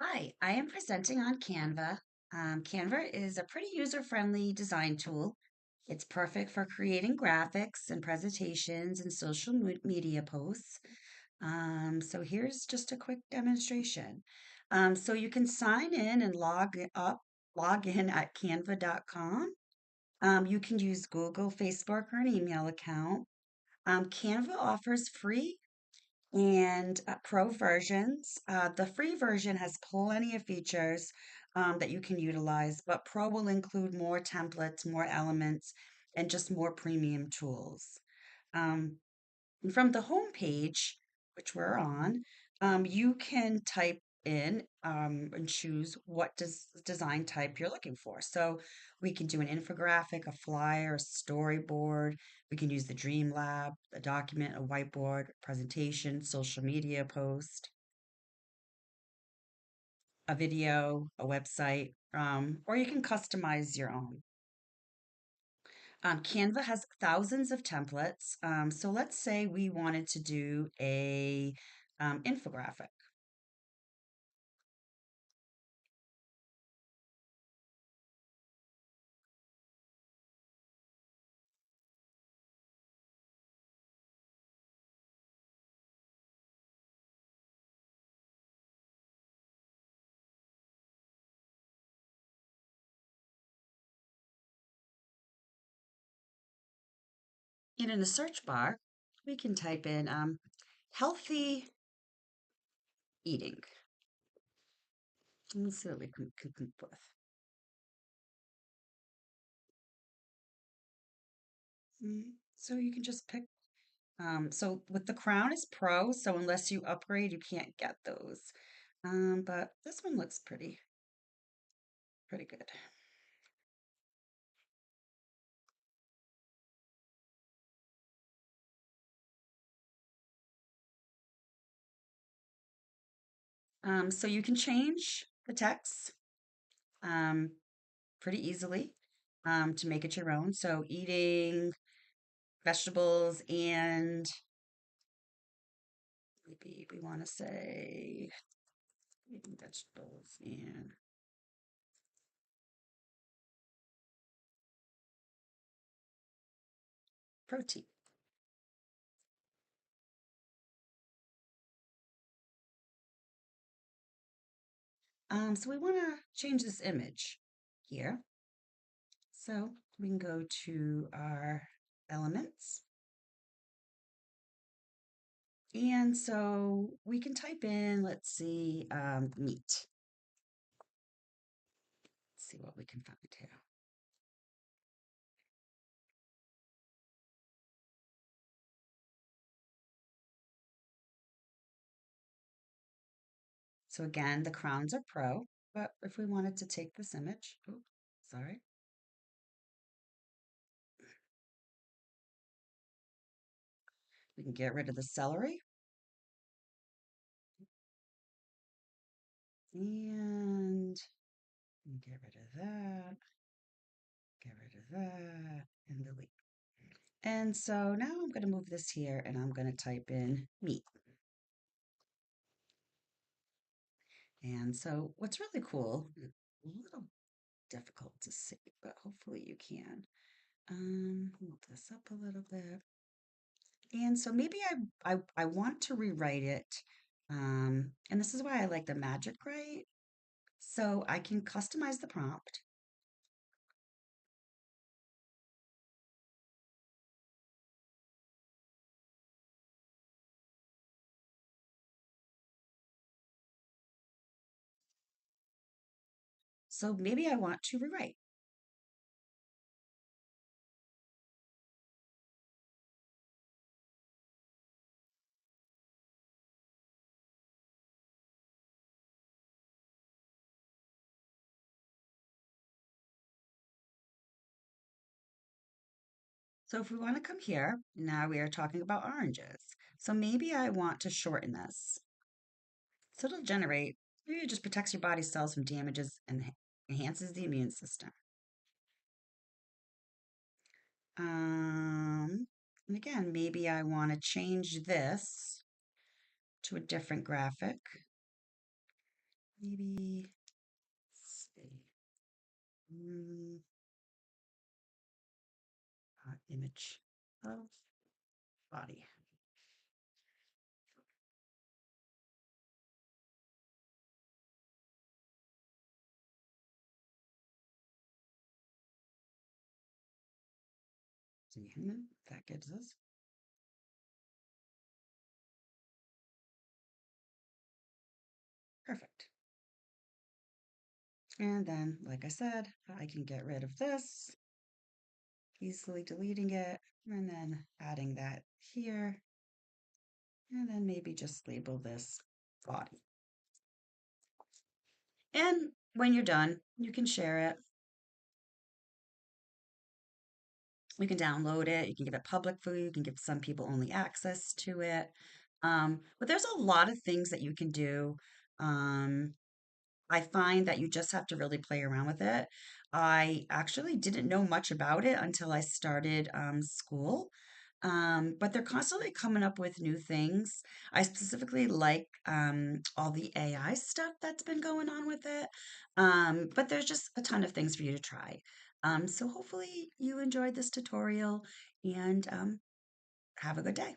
Hi, I am presenting on Canva. Canva is a pretty user-friendly design tool. It's perfect for creating graphics and presentations and social media posts. So here's just a quick demonstration. So you can sign in and log in at canva.com. You can use Google, Facebook, or an email account. Canva offers free and pro versions. The free version has plenty of features that you can utilize, but pro will include more templates, more elements, and just more premium tools. Um, and from the home page, which we're on, you can type in and choose what design type you're looking for. So we can do an infographic, a flyer, a storyboard. We can use the Dream Lab, a document, a whiteboard, presentation, social media post, a video, a website, or you can customize your own. Canva has thousands of templates. So let's say we wanted to do a infographic. And in the search bar, we can type in healthy eating. Let's see what we can come up with. So you can just pick. So with the crown is pro, so unless you upgrade, you can't get those. But this one looks pretty good. So you can change the text um, pretty easily to make it your own. So eating vegetables and maybe we want to say eating vegetables and protein. So we want to change this image here. So we can go to our elements. And so we can type in, let's see, meat. Let's see what we can find here. So again, the crowns are pro, but if we wanted to take this image, oh, sorry, we can get rid of the celery and get rid of that, get rid of that, and delete. And so now I'm going to move this here and I'm going to type in meat. And so what's really cool, a little difficult to see, but hopefully you can. Move this up a little bit. And so maybe I want to rewrite it. And this is why I like the Magic Write. So I can customize the prompt. So maybe I want to rewrite. So if we want to come here, now we are talking about oranges. So maybe I want to shorten this. So it'll generate, maybe it just protects your body cells from damages and enhances the immune system. And again, maybe I want to change this to a different graphic. maybe, let's see, mm, image of body. See, and then that gives us perfect. And then, like I said, I can get rid of this, easily deleting it, and then adding that here, and then maybe just label this body. And when you're done, you can share it. You can download it. You can give it public view. You can give some people only access to it. But there's a lot of things that you can do. Um, I find that you just have to really play around with it. I actually didn't know much about it until I started school. But they're constantly coming up with new things. I specifically like all the AI stuff that's been going on with it. But there's just a ton of things for you to try. So hopefully you enjoyed this tutorial and have a good day.